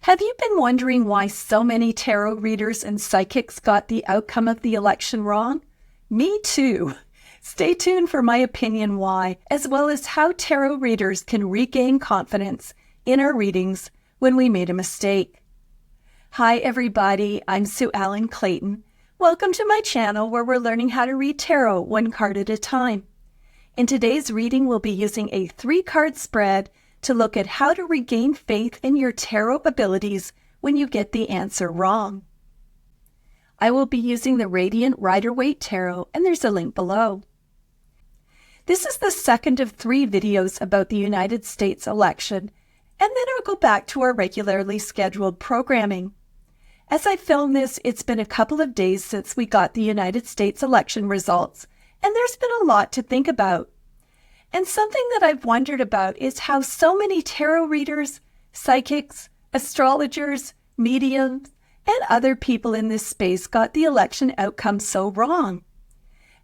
Have you been wondering why so many tarot readers and psychics got the outcome of the election wrong? Me too. Stay tuned for my opinion why, as well as how tarot readers can regain confidence in our readings when we made a mistake. Hi everybody, I'm Sue Ellen Clayton. Welcome to my channel where we're learning how to read tarot one card at a time. In today's reading, we'll be using a 3-card spread to look at how to regain faith in your tarot abilities when you get the answer wrong. I will be using the Radiant Rider-Waite Tarot, and there's a link below. This is the second of 3 videos about the United States election, and then I'll go back to our regularly scheduled programming. As I film this, it's been a couple of days since we got the United States election results, and there's been a lot to think about. And something that I've wondered about is how so many tarot readers, psychics, astrologers, mediums, and other people in this space got the election outcome so wrong.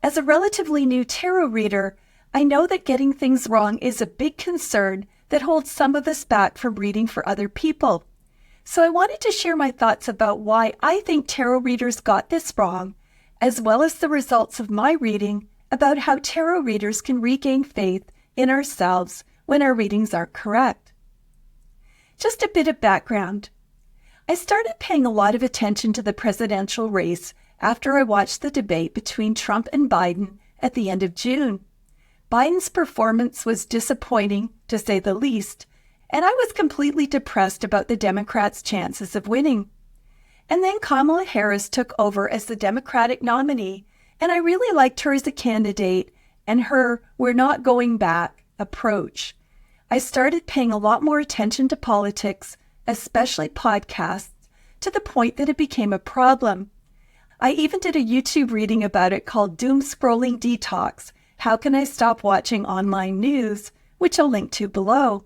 As a relatively new tarot reader, I know that getting things wrong is a big concern that holds some of us back from reading for other people. So I wanted to share my thoughts about why I think tarot readers got this wrong, as well as the results of my reading about how tarot readers can regain faith in ourselves when our readings aren't correct. Just a bit of background. I started paying a lot of attention to the presidential race after I watched the debate between Trump and Biden at the end of June. Biden's performance was disappointing, to say the least, and I was completely depressed about the Democrats' chances of winning. And then Kamala Harris took over as the Democratic nominee, and I really liked her as a candidate and her "we're not going back" approach. I started paying a lot more attention to politics, especially podcasts, to the point that it became a problem. I even did a YouTube reading about it called Doom Scrolling Detox: How Can I Stop Watching Online News?, which I'll link to below.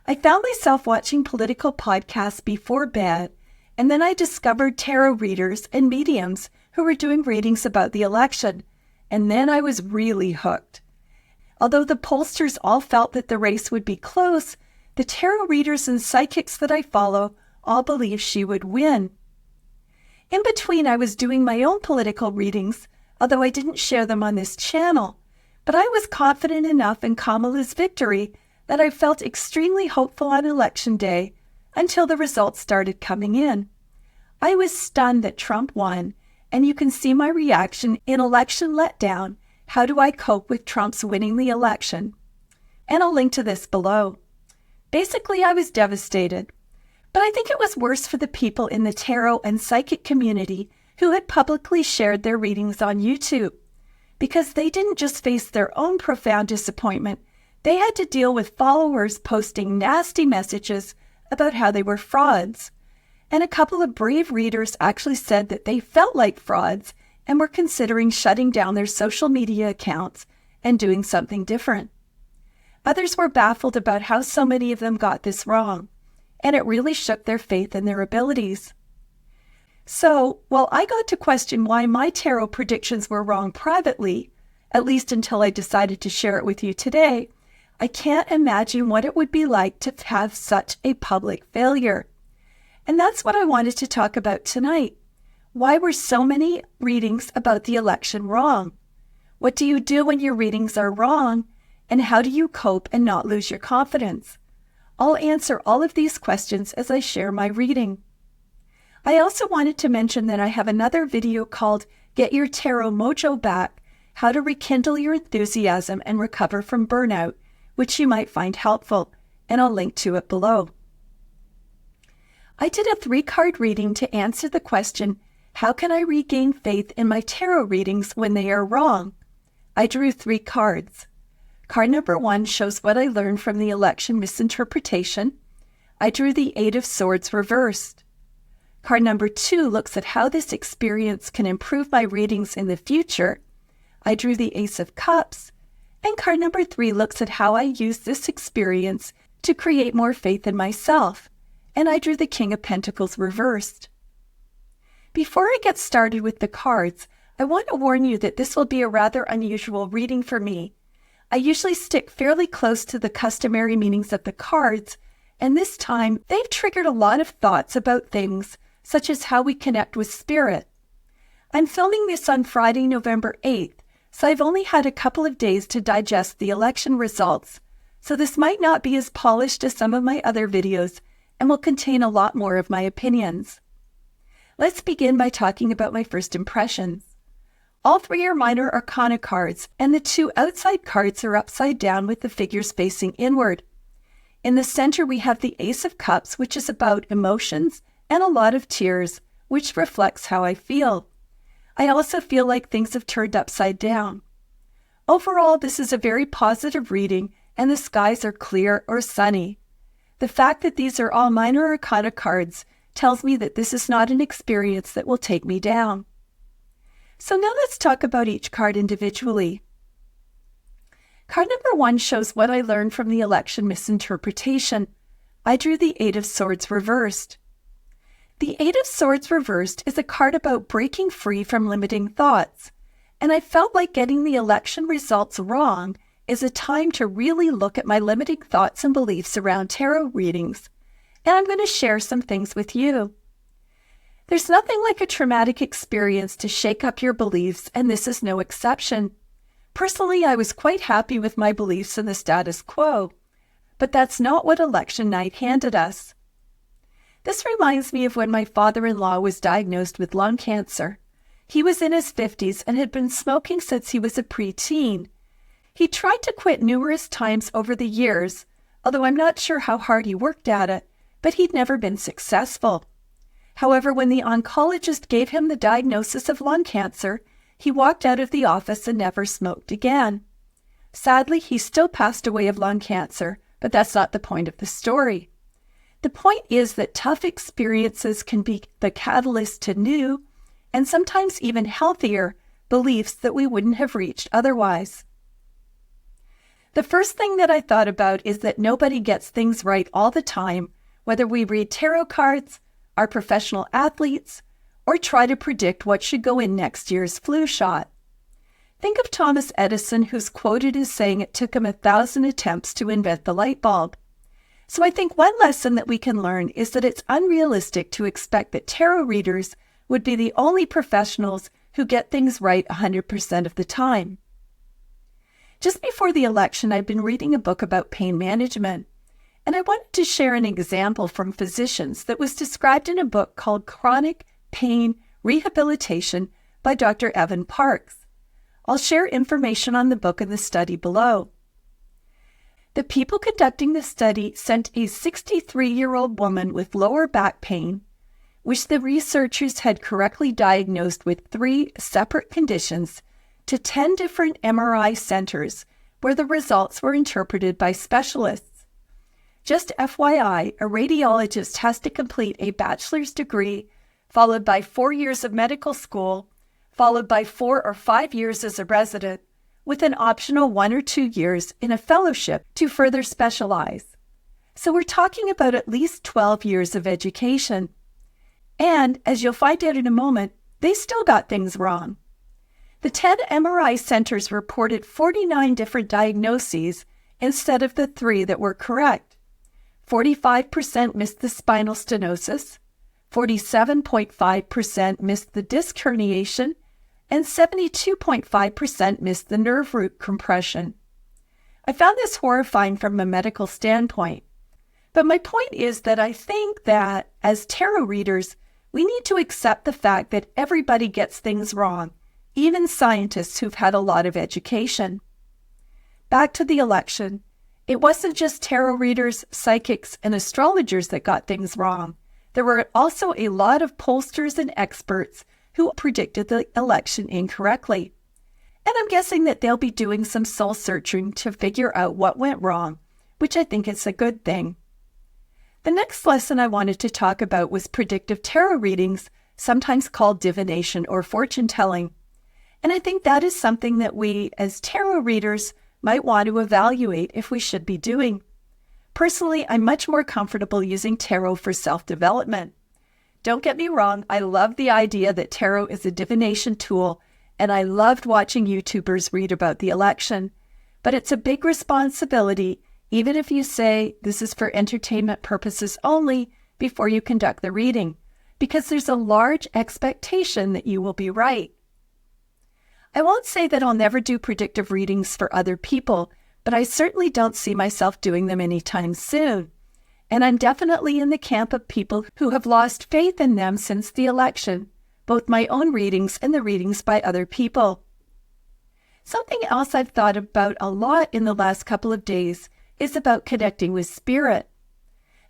I found myself watching political podcasts before bed, and then I discovered tarot readers and mediums who were doing readings about the election, and then I was really hooked. Although the pollsters all felt that the race would be close, the tarot readers and psychics that I follow all believed she would win. In between, I was doing my own political readings, although I didn't share them on this channel, but I was confident enough in Kamala's victory that I felt extremely hopeful on election day until the results started coming in. I was stunned that Trump won, and you can see my reaction in Election Letdown: How Do I Cope with Trump's Winning the Election? And I'll link to this below. Basically, I was devastated. But I think it was worse for the people in the tarot and psychic community who had publicly shared their readings on YouTube, because they didn't just face their own profound disappointment, they had to deal with followers posting nasty messages about how they were frauds. And a couple of brave readers actually said that they felt like frauds and were considering shutting down their social media accounts and doing something different. Others were baffled about how so many of them got this wrong, and it really shook their faith in their abilities. So, while I got to question why my tarot predictions were wrong privately, at least until I decided to share it with you today, I can't imagine what it would be like to have such a public failure. And that's what I wanted to talk about tonight. Why were so many readings about the election wrong? What do you do when your readings are wrong? And how do you cope and not lose your confidence? I'll answer all of these questions as I share my reading. I also wanted to mention that I have another video called Get Your Tarot Mojo Back: How to Rekindle Your Enthusiasm and Recover from Burnout, which you might find helpful, and I'll link to it below. I did a 3-card reading to answer the question, how can I regain faith in my tarot readings when they are wrong? I drew 3 cards. Card number 1 shows what I learned from the election misinterpretation. I drew the 8 of Swords reversed. Card number 2 looks at how this experience can improve my readings in the future. I drew the Ace of Cups. And card number 3 looks at how I use this experience to create more faith in myself. And I drew the King of Pentacles reversed. Before I get started with the cards, I want to warn you that this will be a rather unusual reading for me. I usually stick fairly close to the customary meanings of the cards, and this time they've triggered a lot of thoughts about things such as how we connect with spirit. I'm filming this on Friday, November 8th, so I've only had a couple of days to digest the election results, so this might not be as polished as some of my other videos and will contain a lot more of my opinions. Let's begin by talking about my first impressions. All three are minor arcana cards, and the two outside cards are upside down with the figures facing inward. In the center, we have the Ace of Cups, which is about emotions and a lot of tears, which reflects how I feel. I also feel like things have turned upside down. Overall, this is a very positive reading, and the skies are clear or sunny. The fact that these are all minor arcana cards tells me that this is not an experience that will take me down. So now let's talk about each card individually. Card number 1 shows what I learned from the election misinterpretation. I drew the Eight of Swords reversed. The Eight of Swords reversed is a card about breaking free from limiting thoughts, and I felt like getting the election results wrong is a time to really look at my limiting thoughts and beliefs around tarot readings, and I'm going to share some things with you. There's nothing like a traumatic experience to shake up your beliefs, and this is no exception. Personally, I was quite happy with my beliefs in the status quo, but that's not what election night handed us. This reminds me of when my father-in-law was diagnosed with lung cancer. He was in his 50s and had been smoking since he was a preteen. He tried to quit numerous times over the years, although I'm not sure how hard he worked at it, but he'd never been successful. However, when the oncologist gave him the diagnosis of lung cancer, he walked out of the office and never smoked again. Sadly, he still passed away of lung cancer, but that's not the point of the story. The point is that tough experiences can be the catalyst to new, and sometimes even healthier, beliefs that we wouldn't have reached otherwise. The first thing that I thought about is that nobody gets things right all the time, whether we read tarot cards, are professional athletes, or try to predict what should go in next year's flu shot. Think of Thomas Edison, who's quoted as saying it took him 1,000 attempts to invent the light bulb. So I think one lesson that we can learn is that it's unrealistic to expect that tarot readers would be the only professionals who get things right 100% of the time. Just before the election, I'd been reading a book about pain management, and I wanted to share an example from physicians that was described in a book called Chronic Pain Rehabilitation by Dr. Evan Parks. I'll share information on the book and the study below. The people conducting the study sent a 63-year-old woman with lower back pain, which the researchers had correctly diagnosed with 3 separate conditions, to 10 different MRI centers where the results were interpreted by specialists. Just FYI, a radiologist has to complete a bachelor's degree, followed by 4 years of medical school, followed by 4 or 5 years as a resident, with an optional 1 or 2 years in a fellowship to further specialize. So we're talking about at least 12 years of education. And, as you'll find out in a moment, they still got things wrong. The 10 MRI centers reported 49 different diagnoses instead of the 3 that were correct. 45% missed the spinal stenosis, 47.5% missed the disc herniation, and 72.5% missed the nerve root compression. I found this horrifying from a medical standpoint. But my point is that I think that, as tarot readers, we need to accept the fact that everybody gets things wrong, even scientists who've had a lot of education. Back to the election. It wasn't just tarot readers, psychics, and astrologers that got things wrong. There were also a lot of pollsters and experts who predicted the election incorrectly. And I'm guessing that they'll be doing some soul searching to figure out what went wrong, which I think is a good thing. The next lesson I wanted to talk about was predictive tarot readings, sometimes called divination or fortune telling. And I think that is something that we, as tarot readers, might want to evaluate if we should be doing. Personally, I'm much more comfortable using tarot for self-development. Don't get me wrong, I love the idea that tarot is a divination tool, and I loved watching YouTubers read about the election. But it's a big responsibility, even if you say this is for entertainment purposes only before you conduct the reading, because there's a large expectation that you will be right. I won't say that I'll never do predictive readings for other people, but I certainly don't see myself doing them anytime soon. And I'm definitely in the camp of people who have lost faith in them since the election, both my own readings and the readings by other people. Something else I've thought about a lot in the last couple of days is about connecting with spirit.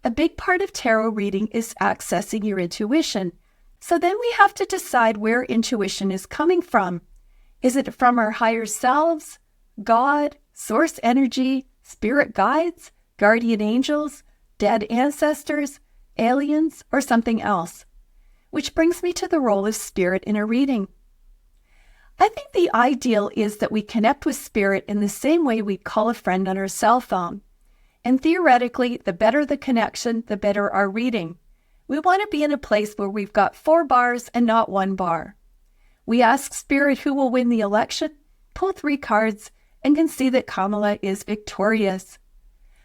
A big part of tarot reading is accessing your intuition. So then we have to decide where intuition is coming from. Is it from our higher selves, God, source energy, spirit guides, guardian angels, dead ancestors, aliens, or something else? Which brings me to the role of spirit in a reading. I think the ideal is that we connect with spirit in the same way we call a friend on our cell phone. And theoretically, the better the connection, the better our reading. We want to be in a place where we've got 4 bars and not 1 bar. We ask spirit who will win the election, pull 3 cards, and can see that Kamala is victorious.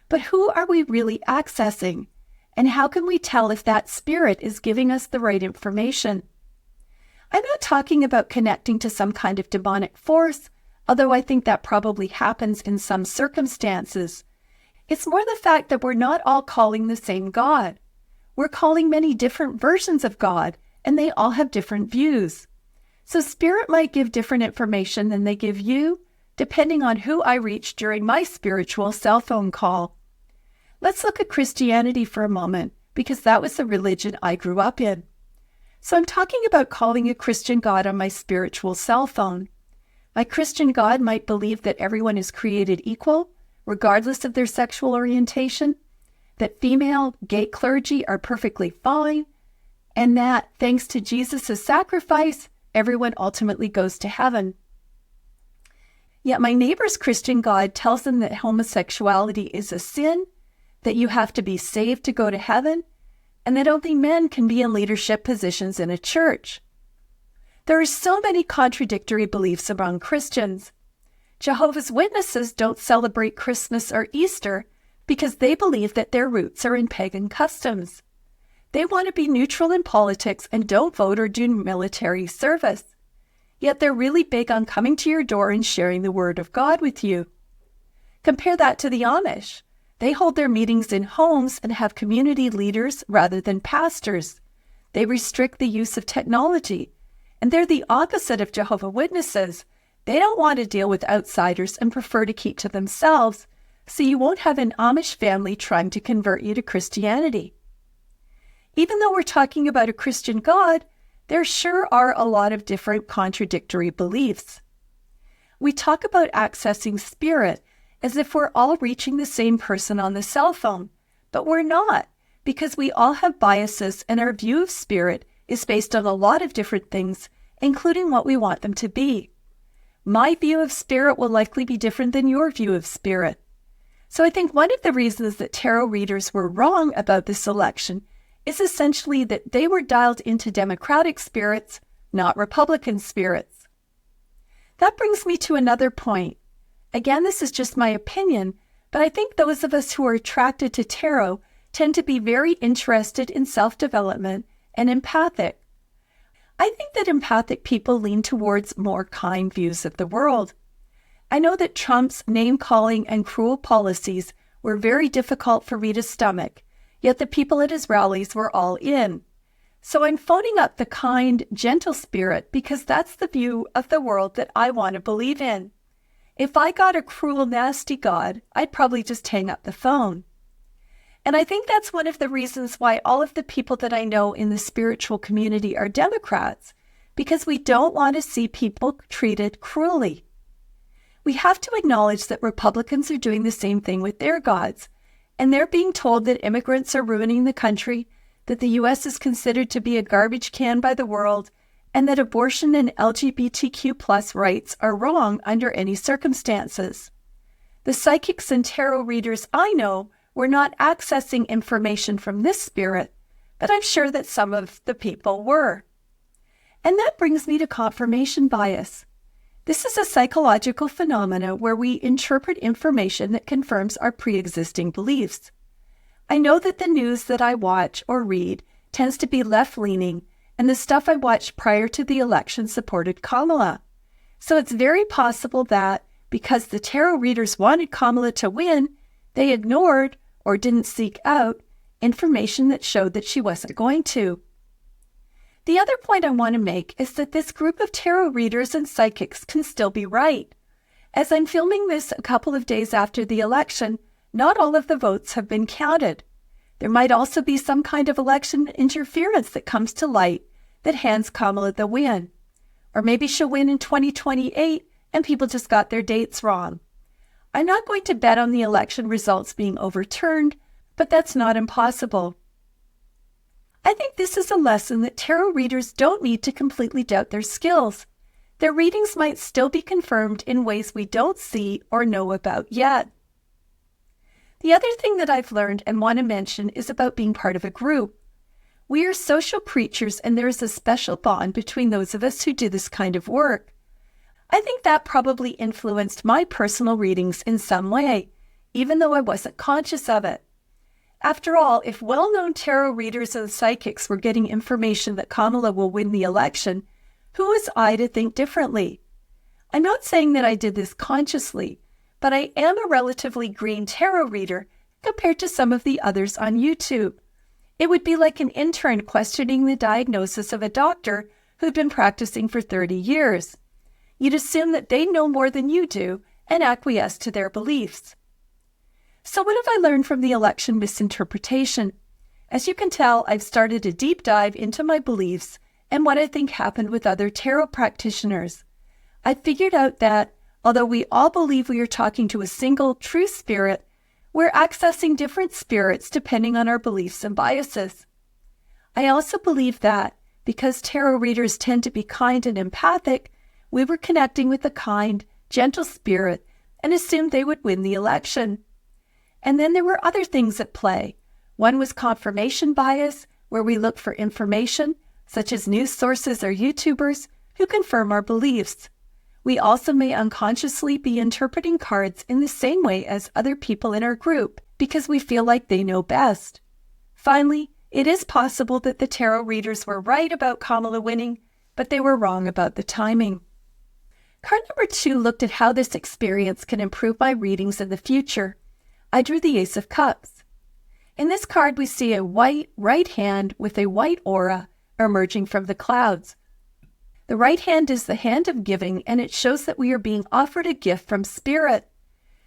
But who are we really accessing? And how can we tell if that spirit is giving us the right information? I'm not talking about connecting to some kind of demonic force, although I think that probably happens in some circumstances. It's more the fact that we're not all calling the same God. We're calling many different versions of God, and they all have different views. So spirit might give different information than they give you, depending on who I reach during my spiritual cell phone call. Let's look at Christianity for a moment, because that was the religion I grew up in. So I'm talking about calling a Christian God on my spiritual cell phone. My Christian God might believe that everyone is created equal, regardless of their sexual orientation, that female, gay clergy are perfectly fine, and that, thanks to Jesus' sacrifice, everyone ultimately goes to heaven. Yet my neighbor's Christian God tells them that homosexuality is a sin, that you have to be saved to go to heaven, and that only men can be in leadership positions in a church. There are so many contradictory beliefs among Christians. Jehovah's Witnesses don't celebrate Christmas or Easter because they believe that their roots are in pagan customs. They want to be neutral in politics and don't vote or do military service. Yet they're really big on coming to your door and sharing the word of God with you. Compare that to the Amish. They hold their meetings in homes and have community leaders rather than pastors. They restrict the use of technology. And they're the opposite of Jehovah's Witnesses. They don't want to deal with outsiders and prefer to keep to themselves, so you won't have an Amish family trying to convert you to Christianity. Even though we're talking about a Christian God, there sure are a lot of different contradictory beliefs. We talk about accessing spirit as if we're all reaching the same person on the cell phone, but we're not, because we all have biases and our view of spirit is based on a lot of different things, including what we want them to be. My view of spirit will likely be different than your view of spirit. So I think one of the reasons that tarot readers were wrong about this election is essentially that they were dialed into Democratic spirits, not Republican spirits. That brings me to another point. Again, this is just my opinion, but I think those of us who are attracted to tarot tend to be very interested in self-development and empathic. I think that empathic people lean towards more kind views of the world. I know that Trump's name-calling and cruel policies were very difficult for me to stomach, yet the people at his rallies were all in. So I'm phoning up the kind, gentle spirit because that's the view of the world that I want to believe in. If I got a cruel, nasty God, I'd probably just hang up the phone. And I think that's one of the reasons why all of the people that I know in the spiritual community are Democrats, because we don't want to see people treated cruelly. We have to acknowledge that Republicans are doing the same thing with their gods, and they're being told that immigrants are ruining the country, that the U.S. is considered to be a garbage can by the world, and that abortion and LGBTQ+ rights are wrong under any circumstances. The psychics and tarot readers I know were not accessing information from this spirit, but I'm sure that some of the people were. And that brings me to confirmation bias. This is a psychological phenomena where we interpret information that confirms our pre-existing beliefs. I know that the news that I watch or read tends to be left-leaning, and the stuff I watched prior to the election supported Kamala. So it's very possible that, because the tarot readers wanted Kamala to win, they ignored or didn't seek out information that showed that she wasn't going to. The other point I want to make is that this group of tarot readers and psychics can still be right. As I'm filming this a couple of days after the election, not all of the votes have been counted. There might also be some kind of election interference that comes to light that hands Kamala the win. Or maybe she'll win in 2028 and people just got their dates wrong. I'm not going to bet on the election results being overturned, but that's not impossible. I think this is a lesson that tarot readers don't need to completely doubt their skills. Their readings might still be confirmed in ways we don't see or know about yet. The other thing that I've learned and want to mention is about being part of a group. We are social creatures, and there is a special bond between those of us who do this kind of work. I think that probably influenced my personal readings in some way, even though I wasn't conscious of it. After all, if well-known tarot readers and psychics were getting information that Kamala will win the election, who was I to think differently? I'm not saying that I did this consciously, but I am a relatively green tarot reader compared to some of the others on YouTube. It would be like an intern questioning the diagnosis of a doctor who'd been practicing for 30 years. You'd assume that they know more than you do and acquiesce to their beliefs. So what have I learned from the election misinterpretation? As you can tell, I've started a deep dive into my beliefs and what I think happened with other tarot practitioners. I figured out that, although we all believe we are talking to a single true spirit, we're accessing different spirits depending on our beliefs and biases. I also believe that, because tarot readers tend to be kind and empathic, we were connecting with a kind, gentle spirit and assumed they would win the election. And then there were other things at play. One was confirmation bias, where we look for information, such as news sources or YouTubers, who confirm our beliefs. We also may unconsciously be interpreting cards in the same way as other people in our group, because we feel like they know best. Finally, it is possible that the tarot readers were right about Kamala winning, but they were wrong about the timing. Card number 2 looked at how this experience can improve my readings in the future. I drew the Ace of Cups. In this card, we see a white right hand with a white aura emerging from the clouds. The right hand is the hand of giving, and it shows that we are being offered a gift from Spirit.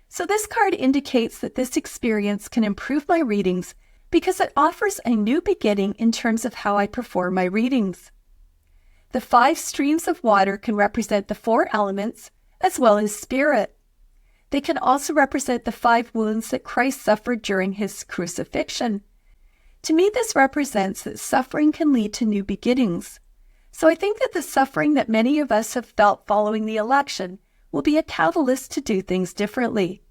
So this card indicates that this experience can improve my readings because it offers a new beginning in terms of how I perform my readings. The 5 streams of water can represent the 4 elements as well as Spirit. They can also represent the 5 wounds that Christ suffered during his crucifixion. To me, this represents that suffering can lead to new beginnings. So I think that the suffering that many of us have felt following the election will be a catalyst to do things differently.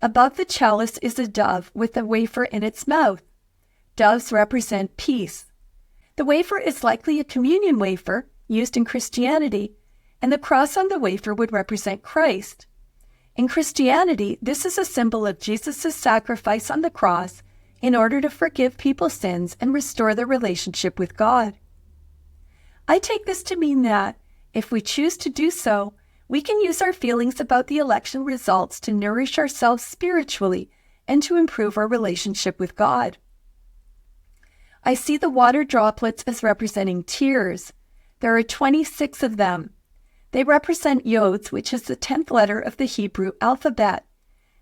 Above the chalice is a dove with a wafer in its mouth. Doves represent peace. The wafer is likely a communion wafer used in Christianity, and the cross on the wafer would represent Christ. In Christianity, this is a symbol of Jesus' sacrifice on the cross in order to forgive people's sins and restore their relationship with God. I take this to mean that, if we choose to do so, we can use our feelings about the election results to nourish ourselves spiritually and to improve our relationship with God. I see the water droplets as representing tears. There are 26 of them. They represent yods, which is the 10th letter of the Hebrew alphabet.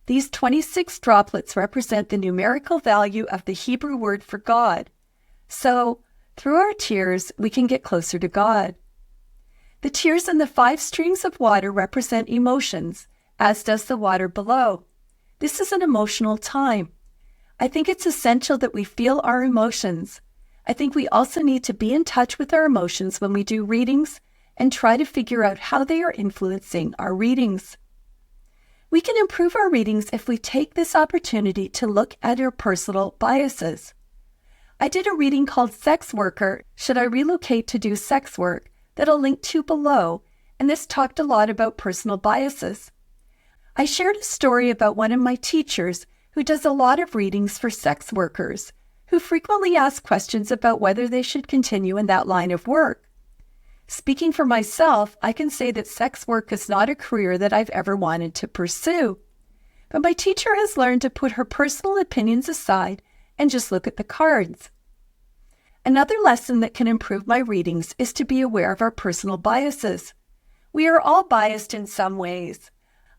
These 26 droplets represent the numerical value of the Hebrew word for God. So, through our tears, we can get closer to God. The tears in the 5 streams of water represent emotions, as does the water below. This is an emotional time. I think it's essential that we feel our emotions. I think we also need to be in touch with our emotions when we do readings and try to figure out how they are influencing our readings. We can improve our readings if we take this opportunity to look at our personal biases. I did a reading called Sex Worker, Should I Relocate to Do Sex Work, that I'll link to below, and this talked a lot about personal biases. I shared a story about one of my teachers who does a lot of readings for sex workers, who frequently ask questions about whether they should continue in that line of work. Speaking for myself, I can say that sex work is not a career that I've ever wanted to pursue. But my teacher has learned to put her personal opinions aside and just look at the cards. Another lesson that can improve my readings is to be aware of our personal biases. We are all biased in some ways.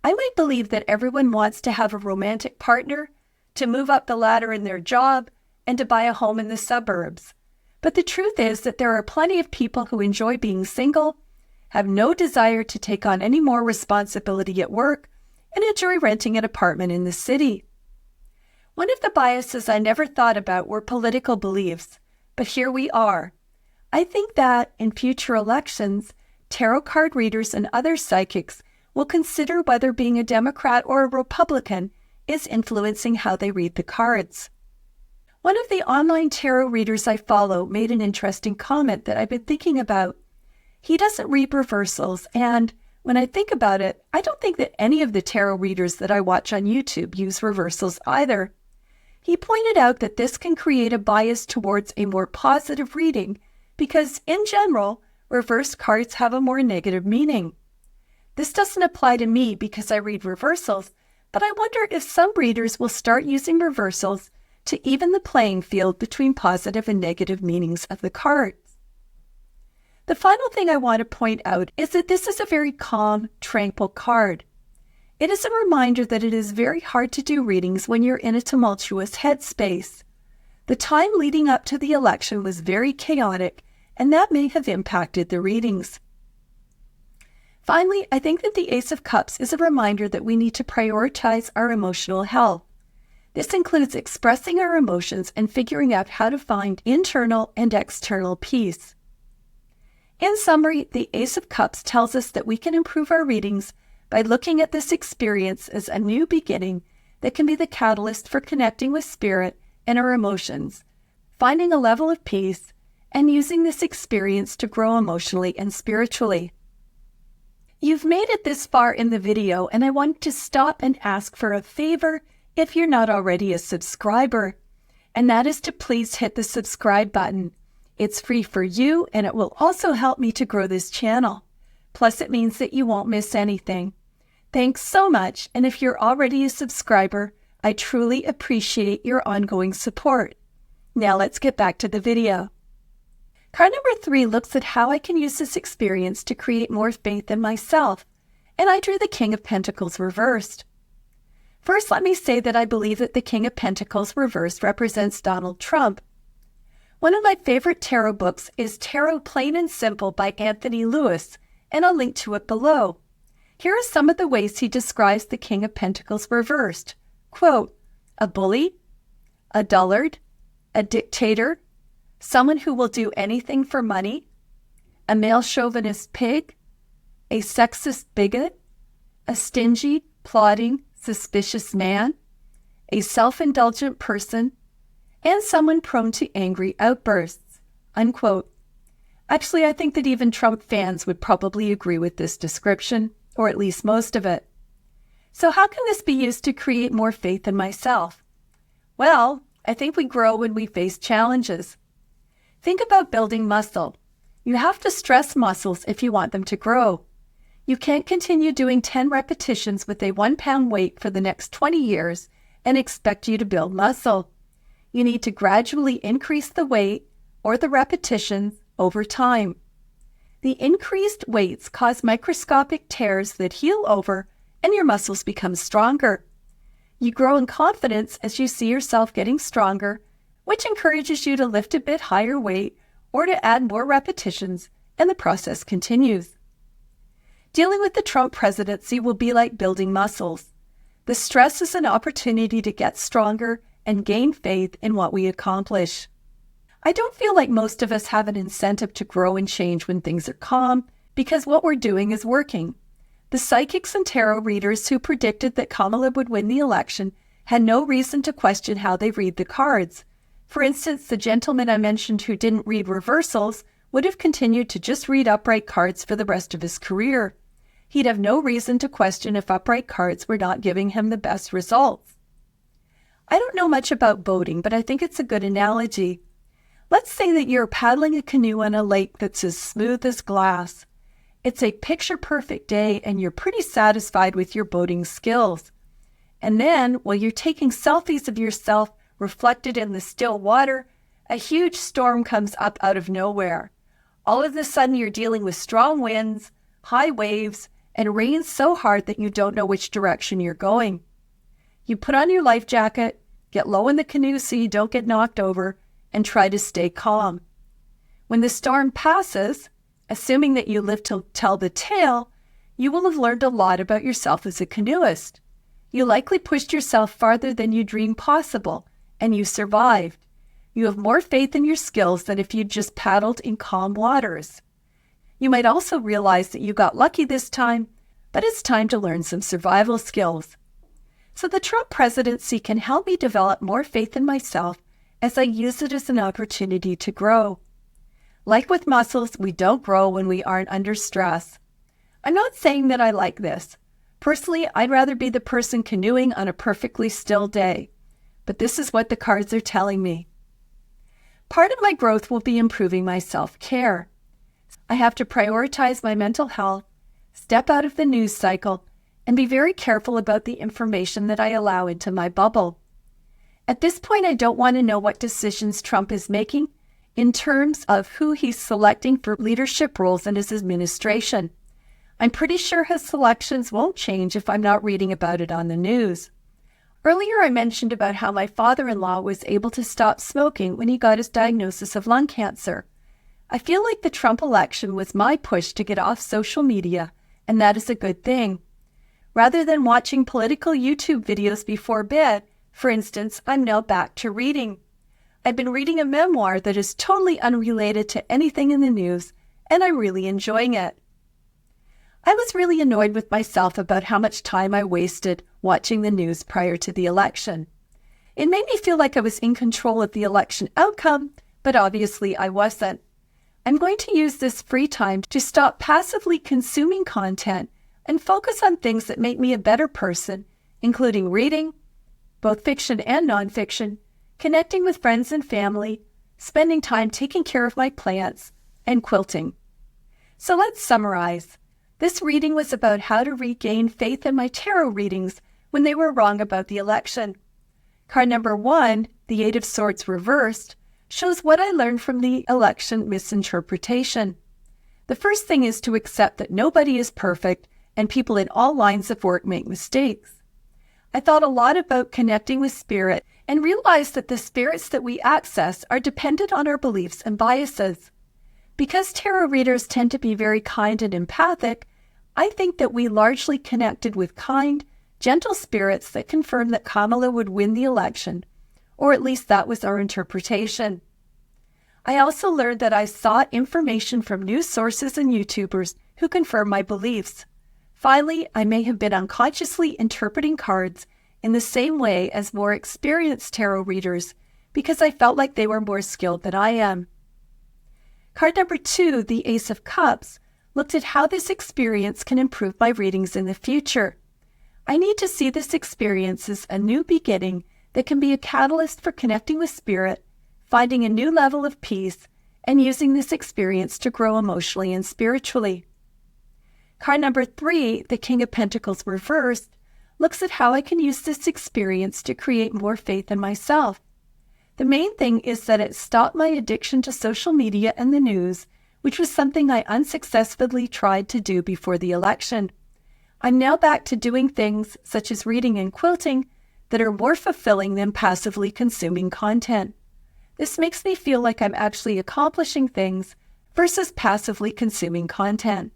I might believe that everyone wants to have a romantic partner, to move up the ladder in their job, and to buy a home in the suburbs. But the truth is that there are plenty of people who enjoy being single, have no desire to take on any more responsibility at work, and enjoy renting an apartment in the city. One of the biases I never thought about were political beliefs, but here we are. I think that in future elections, tarot card readers and other psychics will consider whether being a Democrat or a Republican is influencing how they read the cards. One of the online tarot readers I follow made an interesting comment that I've been thinking about. He doesn't read reversals, and when I think about it, I don't think that any of the tarot readers that I watch on YouTube use reversals either. He pointed out that this can create a bias towards a more positive reading because, in general, reversed cards have a more negative meaning. This doesn't apply to me because I read reversals, but I wonder if some readers will start using reversals to even the playing field between positive and negative meanings of the cards. The final thing I want to point out is that this is a very calm, tranquil card. It is a reminder that it is very hard to do readings when you're in a tumultuous headspace. The time leading up to the election was very chaotic, and that may have impacted the readings. Finally, I think that the Ace of Cups is a reminder that we need to prioritize our emotional health. This includes expressing our emotions and figuring out how to find internal and external peace. In summary, the Ace of Cups tells us that we can improve our readings by looking at this experience as a new beginning that can be the catalyst for connecting with spirit and our emotions, finding a level of peace, and using this experience to grow emotionally and spiritually. You've made it this far in the video, and I want to stop and ask for a favor if you're not already a subscriber, and that is to please hit the subscribe button. It's free for you, and it will also help me to grow this channel. Plus, it means that you won't miss anything. Thanks so much, and if you're already a subscriber, I truly appreciate your ongoing support. Now let's get back to the video. Card number 3 looks at how I can use this experience to create more faith in myself, and I drew the King of Pentacles reversed. First, let me say that I believe that the King of Pentacles reversed represents Donald Trump. One of my favorite tarot books is Tarot Plain and Simple by Anthony Lewis, and I'll link to it below. Here are some of the ways he describes the King of Pentacles reversed. Quote, a bully, a dullard, a dictator, someone who will do anything for money, a male chauvinist pig, a sexist bigot, a stingy, plotting, suspicious man, a self-indulgent person, and someone prone to angry outbursts, unquote. Actually, I think that even Trump fans would probably agree with this description, or at least most of it. So how can this be used to create more faith in myself? Well, I think we grow when we face challenges. Think about building muscle. You have to stress muscles if you want them to grow. You can't continue doing 10 repetitions with a 1-pound weight for the next 20 years and expect you to build muscle. You need to gradually increase the weight or the repetitions over time. The increased weights cause microscopic tears that heal over and your muscles become stronger. You grow in confidence as you see yourself getting stronger, which encourages you to lift a bit higher weight or to add more repetitions, and the process continues. Dealing with the Trump presidency will be like building muscles. The stress is an opportunity to get stronger and gain faith in what we accomplish. I don't feel like most of us have an incentive to grow and change when things are calm, because what we're doing is working. The psychics and tarot readers who predicted that Kamala would win the election had no reason to question how they read the cards. For instance, the gentleman I mentioned who didn't read reversals would have continued to just read upright cards for the rest of his career. He'd have no reason to question if upright cards were not giving him the best results. I don't know much about boating, but I think it's a good analogy. Let's say that you're paddling a canoe on a lake that's as smooth as glass. It's a picture-perfect day, and you're pretty satisfied with your boating skills. And then, while you're taking selfies of yourself reflected in the still water, a huge storm comes up out of nowhere. All of a sudden, you're dealing with strong winds, high waves, and rain so hard that you don't know which direction you're going. You put on your life jacket, get low in the canoe so you don't get knocked over, and try to stay calm. When the storm passes, assuming that you live to tell the tale, you will have learned a lot about yourself as a canoeist. You likely pushed yourself farther than you dreamed possible, and you survived. You have more faith in your skills than if you'd just paddled in calm waters. You might also realize that you got lucky this time, but it's time to learn some survival skills. So the Trump presidency can help me develop more faith in myself as I use it as an opportunity to grow. Like with muscles, we don't grow when we aren't under stress. I'm not saying that I like this. Personally, I'd rather be the person canoeing on a perfectly still day. But this is what the cards are telling me. Part of my growth will be improving my self-care. I have to prioritize my mental health, step out of the news cycle, and be very careful about the information that I allow into my bubble. At this point, I don't want to know what decisions Trump is making in terms of who he's selecting for leadership roles in his administration. I'm pretty sure his selections won't change if I'm not reading about it on the news. Earlier, I mentioned about how my father-in-law was able to stop smoking when he got his diagnosis of lung cancer. I feel like the Trump election was my push to get off social media, and that is a good thing. Rather than watching political YouTube videos before bed, for instance, I'm now back to reading. I've been reading a memoir that is totally unrelated to anything in the news, and I'm really enjoying it. I was really annoyed with myself about how much time I wasted watching the news prior to the election. It made me feel like I was in control of the election outcome, but obviously I wasn't. I'm going to use this free time to stop passively consuming content and focus on things that make me a better person, including reading, both fiction and nonfiction, connecting with friends and family, spending time taking care of my plants, and quilting. So let's summarize. This reading was about how to regain faith in my tarot readings when they were wrong about the election. Card number 1, the Eight of Swords reversed, shows what I learned from the election misinterpretation. The first thing is to accept that nobody is perfect and people in all lines of work make mistakes. I thought a lot about connecting with spirit and realized that the spirits that we access are dependent on our beliefs and biases. Because tarot readers tend to be very kind and empathic, I think that we largely connected with kind, gentle spirits that confirmed that Kamala would win the election, or at least that was our interpretation. I also learned that I sought information from news sources and YouTubers who confirmed my beliefs. Finally, I may have been unconsciously interpreting cards in the same way as more experienced tarot readers because I felt like they were more skilled than I am. Card number 2, the Ace of Cups, looked at how this experience can improve my readings in the future. I need to see this experience as a new beginning that can be a catalyst for connecting with spirit, finding a new level of peace, and using this experience to grow emotionally and spiritually. Card number 3, the King of Pentacles reversed, looks at how I can use this experience to create more faith in myself. The main thing is that it stopped my addiction to social media and the news, which was something I unsuccessfully tried to do before the election. I'm now back to doing things, such as reading and quilting, that are more fulfilling than passively consuming content. This makes me feel like I'm actually accomplishing things versus passively consuming content.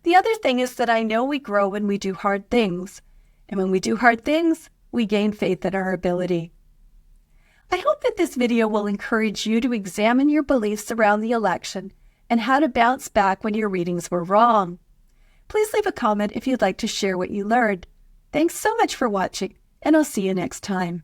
The other thing is that I know we grow when we do hard things, and when we do hard things, we gain faith in our ability. I hope that this video will encourage you to examine your beliefs around the election and how to bounce back when your readings were wrong. Please leave a comment if you'd like to share what you learned. Thanks so much for watching, and I'll see you next time.